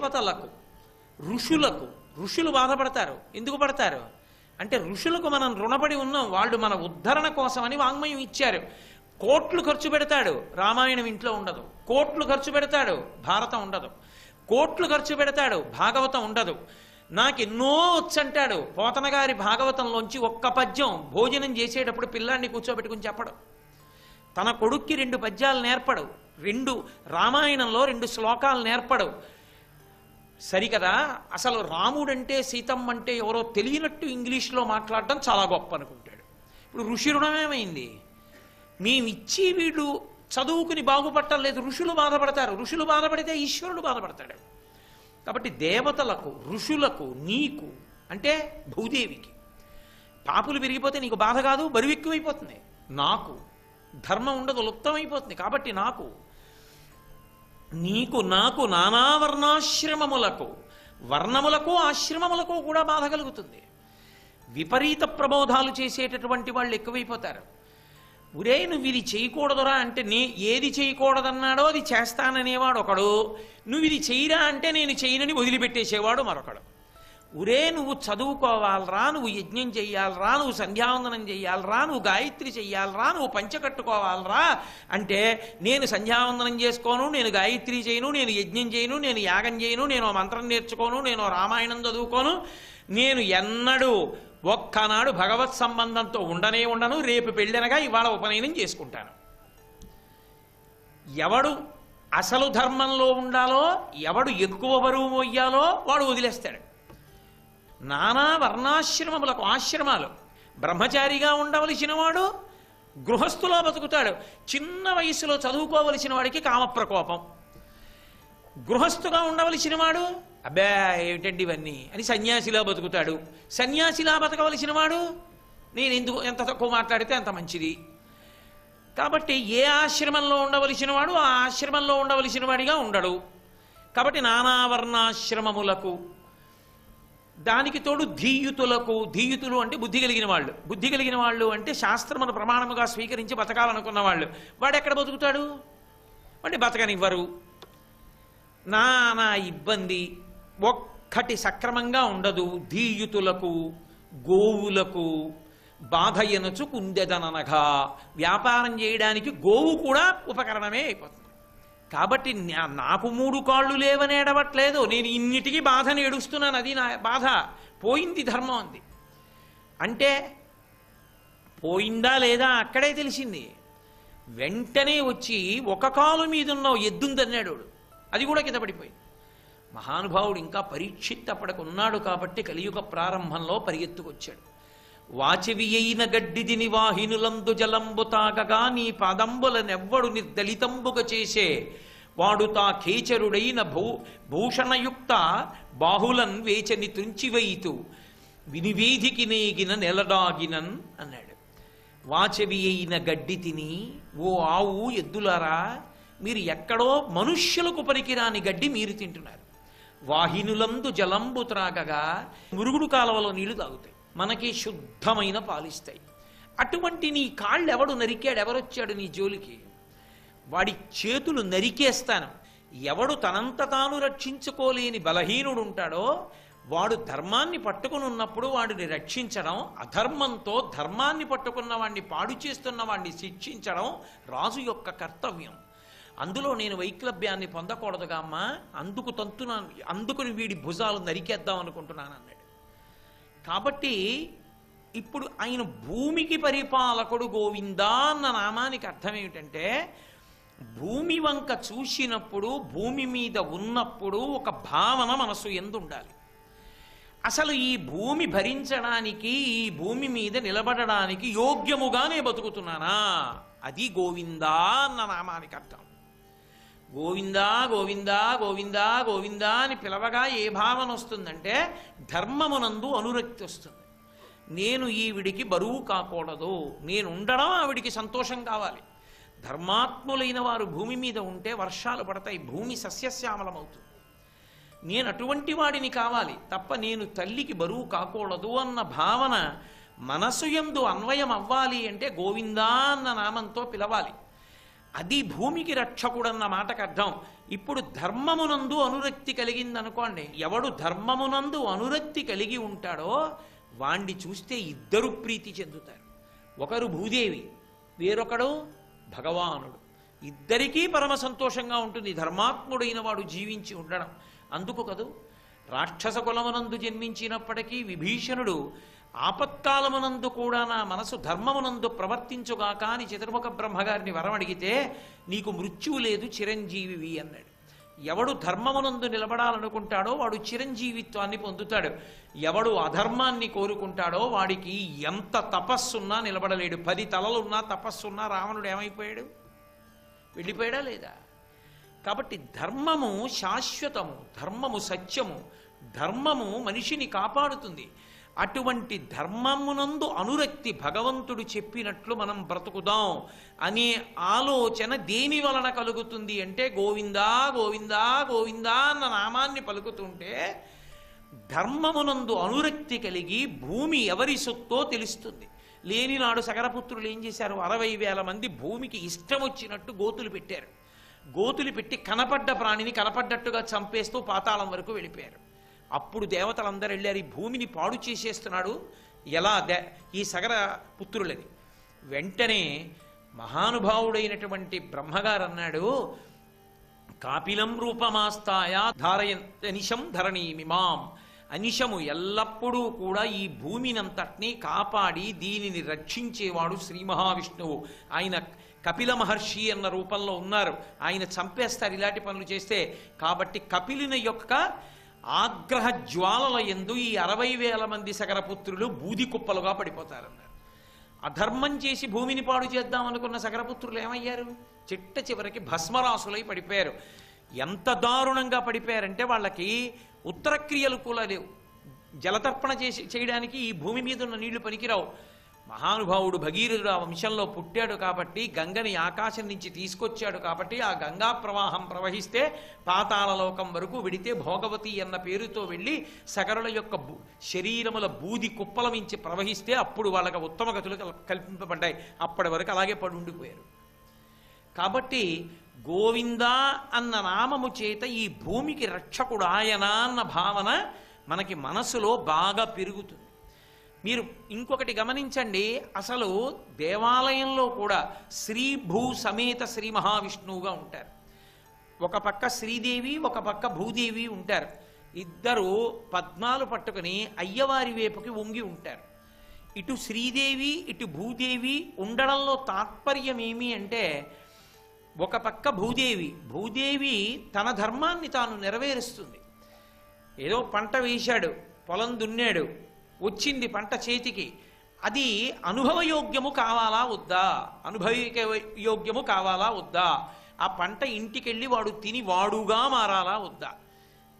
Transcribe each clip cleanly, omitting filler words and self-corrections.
దేవతలకు, ఋషులకు, ఋషులు బాధపడతారు. ఎందుకు పడతారు అంటే ఋషులకు మనం రుణపడి ఉన్నాం. వాళ్ళు మన ఉద్ధరణ కోసమని వాంగ్మయం ఇచ్చారు. కోట్లు ఖర్చు పెడతాడు, రామాయణం ఇంట్లో ఉండదు. కోట్లు ఖర్చు పెడతాడు, భారతం ఉండదు. కోట్లు ఖర్చు పెడతాడు, భాగవతం ఉండదు. నాకెన్నో వచ్చంటాడు. పోతన గారి భాగవతంలోంచి ఒక్క పద్యం భోజనం చేసేటప్పుడు పిల్లాన్ని కూర్చోబెట్టుకుని చెప్పడం. తన కొడుక్కి 2 పద్యాలు నేర్పడు, 2 రామాయణంలో 2 శ్లోకాలు నేర్పడు. సరికదా, అసలు రాముడంటే సీతమ్మ అంటే ఎవరో తెలియనట్టు ఇంగ్లీష్లో మాట్లాడడం చాలా గొప్ప అనుకుంటాడు. ఇప్పుడు ఋషి రుణం ఏమైంది? మేమిచ్చి వీళ్ళు చదువుకుని బాగుపట్టలేదు, ఋషులు బాధపడతారు. ఋషులు బాధపడితే ఈశ్వరుడు బాధపడతాడు. కాబట్టి దేవతలకు, ఋషులకు, నీకు అంటే భూదేవికి పాపులు పెరిగిపోతే నీకు బాధ కాదు, బరువు ఎక్కువైపోతుంది. నాకు ధర్మం ఉండదు, లుప్తమైపోతుంది. కాబట్టి నాకు, నీకు, నాకు, నానా వర్ణాశ్రమములకు, వర్ణములకు ఆశ్రమములకు కూడా బాధ కలుగుతుంది. విపరీత ప్రబోధాలు చేసేటటువంటి వాళ్ళు ఎక్కువైపోతారు. ఒరే నువ్వు ఇది చేయకూడదురా అంటే ఏది చేయకూడదన్నాడో అది చేస్తాననేవాడు ఒకడు, నువ్వు ఇది చెయ్యరా అంటే నేను చెయ్యనని వదిలిపెట్టేసేవాడు మరొకడు. ఒరే నువ్వు చదువుకోవాలరా, నువ్వు యజ్ఞం చెయ్యాలరా, నువ్వు సంధ్యావందనం చెయ్యాలరా, నువ్వు గాయత్రి చెయ్యాలరా, నువ్వు పంచ కట్టుకోవాలరా అంటే నేను సంధ్యావందనం చేసుకోను, నేను గాయత్రి చేయను, నేను యజ్ఞం చేయను, నేను యాగం చేయను, నేను మంత్రం నేర్చుకోను, నేను రామాయణం చదువుకోను, నేను ఎన్నడూ ఒక్కనాడు భగవత్ సంబంధంతో ఉండను, రేపు పెళ్ళనగా ఇవాళ ఉపనయనం చేసుకుంటాను. ఎవడు అసలు ధర్మంలో ఉండాలో, ఎవడు ఎక్కువ బరువు మోయ్యాలో వాడు వదిలేస్తాడు. నానా వర్ణాశ్రమములకు, ఆశ్రమాలు, బ్రహ్మచారిగా ఉండవలసిన వాడు గృహస్థులో బతుకుతాడు. చిన్న వయసులో చదువుకోవలసిన వాడికి కామప్రకోపం. గృహస్థుగా ఉండవలసిన వాడు అబ్బా ఏమిటండి ఇవన్నీ అని సన్యాసిలా బతుకుతాడు. సన్యాసిలా బతకవలసిన వాడు నేను ఎందుకు ఎంత తక్కువ మాట్లాడితే అంత మంచిది. కాబట్టి ఏ ఆశ్రమంలో ఉండవలసిన వాడు ఆ ఆశ్రమంలో ఉండవలసిన వాడిగా ఉండడు. కాబట్టి నానావర్ణాశ్రమములకు, దానికి తోడు ధీయుతులకు, ధీయుతులు అంటే బుద్ధి కలిగిన వాళ్ళు, బుద్ధి కలిగిన వాళ్ళు అంటే శాస్త్రమును ప్రమాణముగా స్వీకరించి బతకాలనుకున్న వాళ్ళు. వాడు ఎక్కడ బతుకుతాడు? వాడిని బతకనివ్వరు. నానా ఇబ్బంది, ఒక్కటి సక్రమంగా ఉండదు. ధీయుతులకు, గోవులకు బాధ ఎనచు కుందెదననగా, వ్యాపారం చేయడానికి గోవు కూడా ఉపకరణమే అయిపోతుంది. కాబట్టి నాకు 3 కాళ్ళు లేవని ఏడవట్లేదు, నేను ఇన్నిటికీ బాధని ఏడుస్తున్నాను. అది నా బాధ. పోయింది ధర్మం అంది అంటే పోయిందా లేదా అక్కడే తెలిసింది. వెంటనే వచ్చి ఒక కాలు మీదున్న ఎద్దుందన్నాడు, అది కూడా కింద పడిపోయింది. మహానుభావుడు ఇంకా పరీక్షిత్ అప్పటికి ఉన్నాడు కాబట్టి కలియుగ ప్రారంభంలో పరిగెత్తుకొచ్చాడు. వాచవి అయిన గడ్డిదిని వాహినులందు జలంబు తాగగా నీ పాదంబులనెవ్వడు నిర్దళితంబుగ చేసే వాడు తా కేచరుడైన భూషణయుక్త బాహులన్ వేచని తుంచివైతు వినివేధికి నేగిన నెలడాగినన్ అన్నాడు. వాచవి అయిన గడ్డి తిని, ఓ ఆవు ఎద్దులారా, మీరు ఎక్కడో మనుష్యులకు పనికిరాని గడ్డి మీరు తింటున్నారు. వాహినులందు జలంబు త్రాగగా, మురుగుడు కాలవలో నీళ్లు తాగుతాయి, మనకి శుద్ధమైన పాలిస్తాయి. అటువంటి నీ కాళ్ళు ఎవడు నరికాడు? ఎవరొచ్చాడు నీ జోలికి? వాడి చేతులు నరికేస్తాను. ఎవడు తనంత తాను రక్షించుకోలేని బలహీనుడు ఉంటాడో వాడు ధర్మాన్ని పట్టుకుని ఉన్నప్పుడు వాడిని రక్షించడం, అధర్మంతో ధర్మాన్ని పట్టుకున్న వాడిని పాడు చేస్తున్న వాడిని శిక్షించడం రాజు యొక్క కర్తవ్యం. అందులో నేను వైక్లభ్యాన్ని పొందకూడదుగా అమ్మా, అందుకుని వీడి భుజాలు నరికేద్దాం అనుకుంటున్నాను అన్నాడు. కాబట్టి ఇప్పుడు ఆయన భూమికి పరిపాలకుడు గోవిందా అన్న నామానికి అర్థం ఏమిటంటే, భూమి వంక చూసినప్పుడు, భూమి మీద ఉన్నప్పుడు ఒక భావన మనసు యందు ఉండాలి. అసలు ఈ భూమి భరించడానికి, ఈ భూమి మీద నిలబడడానికి యోగ్యముగానే బతుకుతున్నానా, అది గోవిందా అన్న నామానికి అర్థం. గోవిందా గోవిందా గోవిందా గోవిందా అని పిలవగా ఏ భావన వస్తుందంటే ధర్మమునందు అనురక్తి వస్తుంది. నేను ఈవిడికి బరువు కాకూడదు, నేను ఉండడం ఆవిడికి సంతోషం కావాలి. ధర్మాత్ములైన వారు భూమి మీద ఉంటే వర్షాలు పడతాయి, భూమి సస్యశ్యామలమవుతుంది. నేను అటువంటి వాడిని కావాలి తప్ప నేను తల్లికి బరువు కాకూడదు అన్న భావన మనసు యందు అన్వయం అవ్వాలి అంటే గోవిందా అన్న నామంతో పిలవాలి. అది భూమికి రక్షకుడన్న మాటకు అర్థం. ఇప్పుడు ధర్మమునందు అనురక్తి కలిగిందనుకోండి, ఎవడు ధర్మమునందు అనురక్తి కలిగి ఉంటాడో వాణ్ణి చూస్తే ఇద్దరు ప్రీతి చెందుతారు. ఒకరు భూదేవి, వేరొకడు భగవానుడు. ఇద్దరికీ పరమ సంతోషంగా ఉంటుంది ధర్మాత్ముడైన వాడు జీవించి ఉండడం. అందుకు కదూ రాక్షస కులమునందు జన్మించినప్పటికీ విభీషణుడు ఆపత్కాలమునందు కూడా నా మనసు ధర్మమునందు ప్రవర్తించుగాక అని చతుర్ముఖ బ్రహ్మగారిని వరం అడిగితే నీకు మృత్యువు లేదు, చిరంజీవివి అన్నాడు. ఎవడు ధర్మమునందు నిలబడాలనుకుంటాడో వాడు చిరంజీవిత్వాన్ని పొందుతాడు. ఎవడు అధర్మాన్ని కోరుకుంటాడో వాడికి ఎంత తపస్సున్నా నిలబడలేడు. 10 తలలున్నా తపస్సున్నా రావణుడు ఏమైపోయాడు? వెళ్ళిపోయాడా లేదా? కాబట్టి ధర్మము శాశ్వతము, ధర్మము సత్యము, ధర్మము మనిషిని కాపాడుతుంది. అటువంటి ధర్మమునందు అనురక్తి, భగవంతుడు చెప్పినట్లు మనం బ్రతుకుదాం అనే ఆలోచన దేని వలన కలుగుతుంది అంటే గోవిందా గోవిందా గోవిందా అన్న నామాన్ని పలుకుతుంటే ధర్మమునందు అనురక్తి కలిగి భూమి ఎవరి సొత్తో తెలుస్తుంది. లేనినాడు సగరపుత్రులు ఏం చేశారు? 60,000 మంది భూమికి ఇష్టం వచ్చినట్టు గోతులు పెట్టారు. గోతులు పెట్టి కనపడ్డ ప్రాణిని కనపడ్డట్టుగా చంపేస్తూ పాతాళం వరకు వెళ్ళిపోయారు. అప్పుడు దేవతలందరూ వెళ్ళారు, ఈ భూమిని పాడు చేసేస్తున్నాడు ఎలా ఈ సగర పుత్రులని. వెంటనే మహానుభావుడైనటువంటి బ్రహ్మగారు అన్నాడు, కాపిలం రూపమాస్తాయ ధారయనిశం ధరణీమిమాం. అనిశము ఎల్లప్పుడూ కూడా ఈ భూమినంతటినీ కాపాడి దీనిని రక్షించేవాడు శ్రీ మహావిష్ణువు. ఆయన కపిల మహర్షి అన్న రూపంలో ఉన్నారు. ఆయన చంపేస్తారు ఇలాంటి పనులు చేస్తే. కాబట్టి కపిలుని యొక్క ఆగ్రహ జ్వాలల యందు ఈ 60,000 మంది సగరపుత్రులు బూది కుప్పలుగా పడిపోతారన్నారు. అధర్మం చేసి భూమిని పాడు చేద్దామనుకున్న సగరపుత్రులు ఏమయ్యారు? చిట్ట చివరికి భస్మరాసులై పడిపోయారు. ఎంత దారుణంగా పడిపోయారంటే వాళ్ళకి ఉత్తరక్రియలు కూడా లేవు. జలతర్పణ చేయడానికి ఈ భూమి మీద ఉన్న నీళ్లు పనికిరావు. మహానుభావుడు భగీరథుడు ఆ వంశంలో పుట్టాడు కాబట్టి, గంగని ఆకాశం నుంచి తీసుకొచ్చాడు కాబట్టి ఆ గంగా ప్రవాహం ప్రవహిస్తే పాతాళలోకం వరకు వెడితే భోగవతి అన్న పేరుతో వెళ్ళి సగరుల యొక్క శరీరముల బూది కుప్పల మించి ప్రవహిస్తే అప్పుడు వాళ్ళకి ఉత్తమ గతులు కల్పింపబడ్డాయి. అప్పటి వరకు అలాగే పడి ఉండిపోయారు. కాబట్టి గోవిందా అన్న నామము చేత ఈ భూమికి రక్షకుడు ఆయన అన్న భావన మనకి మనసులో బాగా పెరుగుతుంది. మీరు ఇంకొకటి గమనించండి, అసలు దేవాలయంలో కూడా శ్రీ భూ సమేత శ్రీ మహావిష్ణువుగా ఉంటారు. ఒక పక్క శ్రీదేవి, ఒక పక్క భూదేవి ఉంటారు. ఇద్దరు పద్మాలు పట్టుకుని అయ్యవారి వైపుకి వంగి ఉంటారు. ఇటు శ్రీదేవి ఇటు భూదేవి ఉండడంలో తాత్పర్యం ఏమి అంటే, ఒక పక్క భూదేవి తన ధర్మాన్ని తాను నెరవేరుస్తుంది. ఏదో పంట వేశాడు, పొలం దున్నాడు, వచ్చింది పంట చేతికి, అది అనుభవయోగ్యము కావాలా వద్దా, అనుభవయోగ్యము కావాలా వద్దా, ఆ పంట ఇంటికెళ్ళి వాడు తిని వాడుగా మారాలా వద్దా.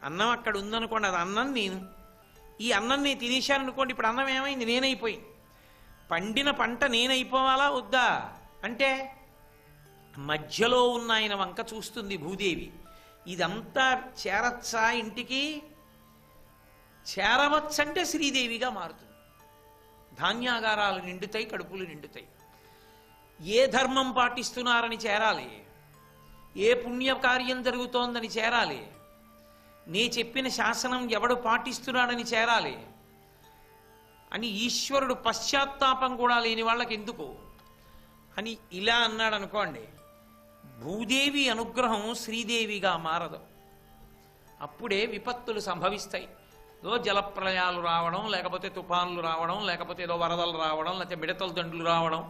అన్నం అక్కడ ఉందనుకోండి, అది అన్నం నేను, ఈ అన్నం నేను తినేశాననుకోండి, ఇప్పుడు అన్నం ఏమైంది? నేనైపోయింది. పండిన పంట నేనైపోవాలా వద్దా అంటే మధ్యలో ఉన్న ఆయన వంక చూస్తుంది భూదేవి. ఇదంతా చేరచ్చా ఇంటికి? చేరవచ్చంటే శ్రీదేవిగా మారుతుంది. ధాన్యాగారాలు నిండుతాయి, కడుపులు నిండుతాయి. ఏ ధర్మం పాటిస్తున్నారని చేరాలి, ఏ పుణ్యకార్యం జరుగుతోందని చేరాలి, నే చెప్పిన శాసనం ఎవడు పాటిస్తున్నాడని చేరాలి అని ఈశ్వరుడు పశ్చాత్తాపం కూడా లేని వాళ్ళకి ఎందుకు అని ఇలా అన్నాడు అనుకోండి. భూదేవి అనుగ్రహం శ్రీదేవిగా మారదు. అప్పుడే విపత్తులు సంభవిస్తాయి. ఏదో జలప్రలయాలు రావడం, లేకపోతే తుఫాన్లు రావడం, లేకపోతే ఏదో వరదలు రావడం, లేకపోతే మిడతల దండులు రావడం,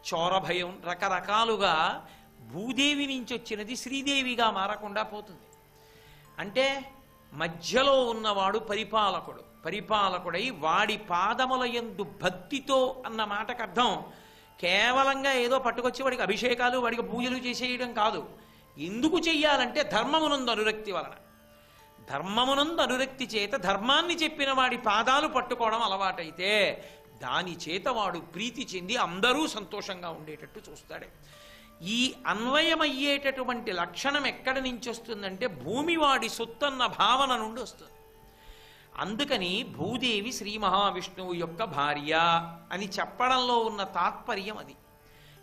చోర భయం, రకరకాలుగా భూదేవి నుంచి వచ్చినది శ్రీదేవిగా మారకుండా పోతుంది. అంటే మధ్యలో ఉన్నవాడు పరిపాలకుడై వాడి పాదముల యందు భక్తితో అన్న మాటకు అర్థం కేవలంగా ఏదో పట్టుకొచ్చి వాడికి అభిషేకాలు, వాడికి పూజలు చేసేయడం కాదు. ఎందుకు చెయ్యాలంటే ధర్మమునందు అనురక్తి వలన. ధర్మమునందు అనురక్తి చేత ధర్మాన్ని చెప్పిన వాడి పాదాలు పట్టుకోవడం అలవాటైతే దాని చేత వాడు ప్రీతి చెంది అందరూ సంతోషంగా ఉండేటట్టు చూస్తాడే. ఈ అన్వయమయ్యేటటువంటి లక్షణం ఎక్కడి నుంచి వస్తుందంటే భూమి వాడి సొత్తన్న భావన నుండి వస్తుంది. అందుకని భూదేవి శ్రీ మహావిష్ణువు యొక్క భార్య అని చెప్పడంలో ఉన్న తాత్పర్యం అది.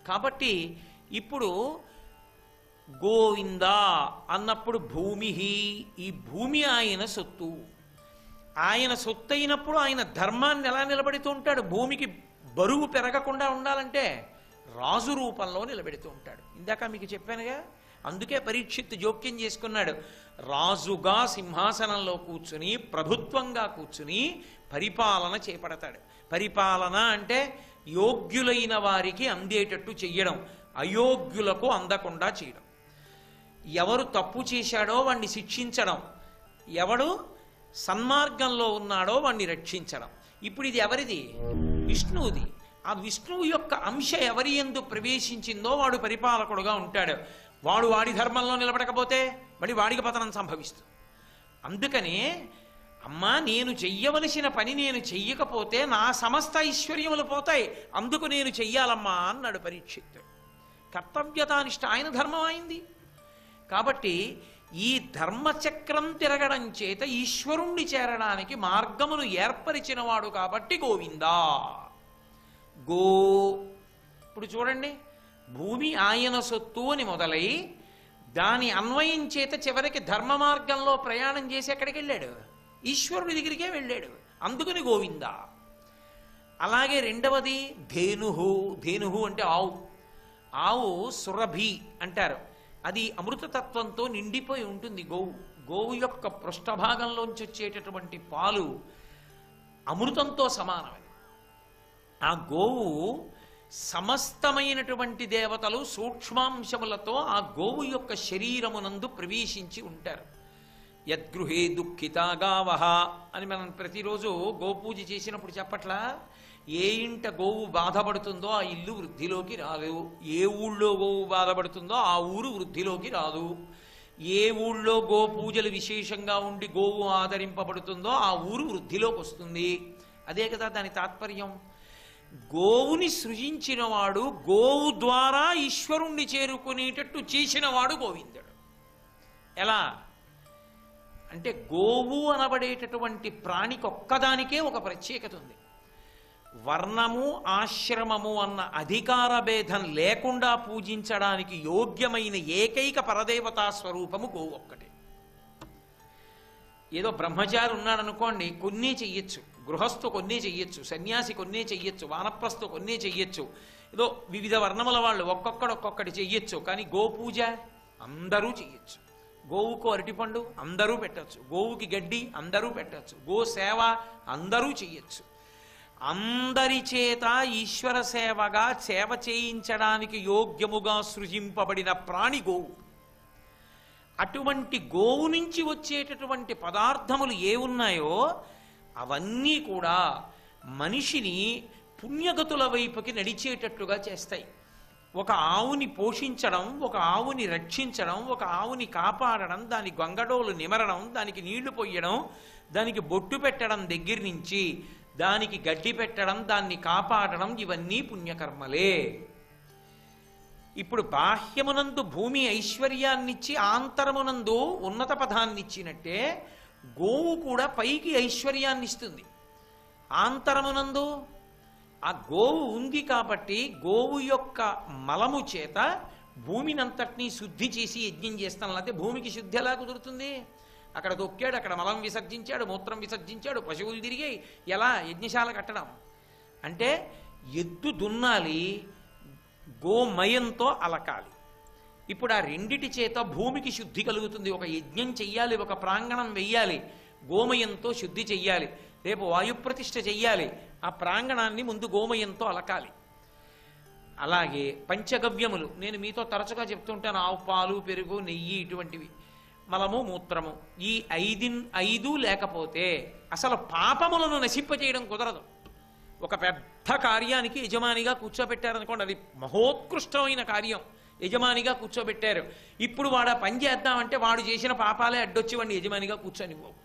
కాబట్టి ఇప్పుడు గోవిందా అన్నప్పుడు భూమి, ఈ భూమి ఆయన సొత్తు. ఆయన సొత్తు అయినప్పుడు ఆయన ధర్మాన్ని ఎలా నిలబెడుతూ ఉంటాడు? భూమికి బరువు పెరగకుండా ఉండాలంటే రాజు రూపంలో నిలబెడుతూ ఉంటాడు. ఇందాక మీకు చెప్పానుగా, అందుకే పరీక్షిత్ జోక్యం చేసుకున్నాడు. రాజుగా సింహాసనంలో కూర్చుని ప్రభుత్వంగా కూర్చుని పరిపాలన చేపడతాడు. పరిపాలన అంటే యోగ్యులైన వారికి అందేటట్టు చెయ్యడం, అయోగ్యులకు అందకుండా చేయడం. ఎవరు తప్పు చేశాడో వాణ్ణి శిక్షించడం, ఎవడు సన్మార్గంలో ఉన్నాడో వాణ్ణి రక్షించడం. ఇప్పుడు ఇది ఎవరిది? విష్ణువుది. ఆ విష్ణువు యొక్క అంశ ఎవరి యందు ప్రవేశించిందో వాడు పరిపాలకుడుగా ఉంటాడు. వాడు వాడి ధర్మంలో నిలబడకపోతే మళ్ళీ వాడికి పతనం సంభవిస్తుంది. అందుకనే అమ్మా, నేను చెయ్యవలసిన పని నేను చెయ్యకపోతే నా సమస్త ఐశ్వర్యములు పోతాయి, అందుకు నేను చెయ్యాలమ్మా అన్నాడు పరీక్షిత్. కర్తవ్యతానిష్ట ఆయన ధర్మం అయింది. కాబట్టి ఈ ధర్మచక్రం తిరగడం చేత ఈశ్వరుణ్ణి చేరడానికి మార్గమును ఏర్పరిచినవాడు కాబట్టి గోవిందా. గో, ఇప్పుడు చూడండి, భూమి ఆయన సొత్తు అని మొదలై దాని అన్వయం చేత చివరికి ధర్మ మార్గంలో ప్రయాణం చేసి ఎక్కడికి వెళ్ళాడు? ఈశ్వరుడి దగ్గరికే వెళ్ళాడు. అందుకని గోవిందా. అలాగే రెండవది ధేనుహు. ధేనుహు అంటే ఆవు. ఆవు సురభి అంటారు. అది అమృతతత్వంతో నిండిపోయి ఉంటుంది గోవు. గోవు యొక్క పృష్ఠభాగంలోంచి వచ్చేటటువంటి పాలు అమృతంతో సమానమైనది. ఆ గోవు సమస్తమైనటువంటి దేవతలు సూక్ష్మాంశములతో ఆ గోవు యొక్క శరీరమునందు ప్రవేశించి ఉంటారు. యద్గృహే దుఃఖితా గావః అని మనం ప్రతిరోజు గోపూజ చేసినప్పుడు చెప్పట్లా? ఏ ఇంట గోవు బాధపడుతుందో ఆ ఇల్లు వృద్ధిలోకి రాదు. ఏ ఊళ్ళో గోవు బాధపడుతుందో ఆ ఊరు వృద్ధిలోకి రాదు. ఏ ఊళ్ళో గోపూజలు విశేషంగా ఉండి గోవు ఆదరింపబడుతుందో ఆ ఊరు వృద్ధిలోకి వస్తుంది. అదే కదా దాని తాత్పర్యం. గోవుని సృజించినవాడు, గోవు ద్వారా ఈశ్వరుణ్ణి చేరుకునేటట్టు చేసినవాడు గోవిందుడు. ఎలా అంటే గోవు అనబడేటటువంటి ప్రాణికి ఒక్కదానికే ఒక ప్రత్యేకత ఉంది. వర్ణము ఆశ్రమము అన్న అధికార భేదం లేకుండా పూజించడానికి యోగ్యమైన ఏకైక పరదేవతా స్వరూపము గోవు ఒక్కటే. ఏదో బ్రహ్మచారి ఉన్నాడనుకోండి, కొన్నే చెయ్యొచ్చు. గృహస్థు కొన్నే చెయ్యొచ్చు, సన్యాసి కొన్నే చెయ్యొచ్చు, వానప్రస్థు కొన్నే చెయ్యొచ్చు. ఏదో వివిధ వర్ణముల వాళ్ళు ఒక్కొక్కటి చెయ్యొచ్చు. కానీ గోపూజ అందరూ చెయ్యొచ్చు. గోవుకు అరటిపండు అందరూ పెట్టచ్చు, గోవుకి గడ్డి అందరూ పెట్టచ్చు, గో సేవ అందరూ చెయ్యొచ్చు. అందరి చేత ఈశ్వర సేవగా సేవ చేయించడానికి యోగ్యముగా సృజింపబడిన ప్రాణి గోవు. అటువంటి గోవు నుంచి వచ్చేటటువంటి పదార్థములు ఏ ఉన్నాయో అవన్నీ కూడా మనిషిని పుణ్యగతుల వైపుకి నడిచేటట్లుగా చేస్తాయి. ఒక ఆవుని పోషించడం, ఒక ఆవుని రక్షించడం, ఒక ఆవుని కాపాడడం, దాని గంగడోలు నిమరడం, దానికి నీళ్లు పొయ్యడం, దానికి బొట్టు పెట్టడం దగ్గర నుంచి దానికి గడ్డి పెట్టడం, దాన్ని కాపాడడం, ఇవన్నీ పుణ్యకర్మలే. ఇప్పుడు బాహ్యమునందు భూమి ఐశ్వర్యాన్నిచ్చి ఆంతరమునందు ఉన్నత పదాన్నిచ్చినట్టే గోవు కూడా పైకి ఐశ్వర్యాన్ని ఇస్తుంది. ఆంతరమునందు ఆ గోవు ఉంది కాబట్టి గోవు యొక్క మలము చేత భూమినంతటినీ శుద్ధి చేసి యజ్ఞం చేస్తాం. లేకపోతే భూమికి శుద్ధి ఎలా కుదురుతుంది? అక్కడ తొక్కాడు, అక్కడ మలం విసర్జించాడు, మూత్రం విసర్జించాడు, పశువులు తిరిగాయి, ఎలా యజ్ఞశాల కట్టడం? అంటే ఎద్దు దున్నాలి, గోమయంతో అలకాలి. ఇప్పుడు ఆ రెండిటి చేత భూమికి శుద్ధి కలుగుతుంది. ఒక యజ్ఞం చెయ్యాలి, ఒక ప్రాంగణం వెయ్యాలి, గోమయంతో శుద్ధి చెయ్యాలి. రేపు వాయుప్రతిష్ఠ చెయ్యాలి, ఆ ప్రాంగణాన్ని ముందు గోమయంతో అలకాలి. అలాగే పంచగవ్యములు నేను మీతో తరచుగా చెప్తుంటాను. ఆవు పాలు, పెరుగు, నెయ్యి, ఇటువంటివి, మలము, మూత్రము, ఈ ఐదు లేకపోతే అసలు పాపములను నశింపచేయడం కుదరదు. ఒక పెద్ద కార్యానికి యజమానిగా కూర్చోబెట్టారనుకోండి, అది మహోత్కృష్టమైన కార్యం, యజమానిగా కూర్చోబెట్టారు. ఇప్పుడు వాడు ఆ పని చేద్దామంటే వాడు చేసిన పాపాలే అడ్డొచ్చి వాడిని యజమానిగా కూర్చొనివ్వవు.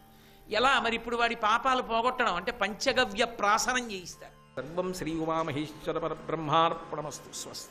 ఎలా మరి? ఇప్పుడు వాడి పాపాలు పోగొట్టడం అంటే పంచగవ్య ప్రాసనం చేయిస్తారు. సర్వం శ్రీ ఉమామహేశ్వర పరబ్రహ్మార్పణమస్తు. స్వస్తి.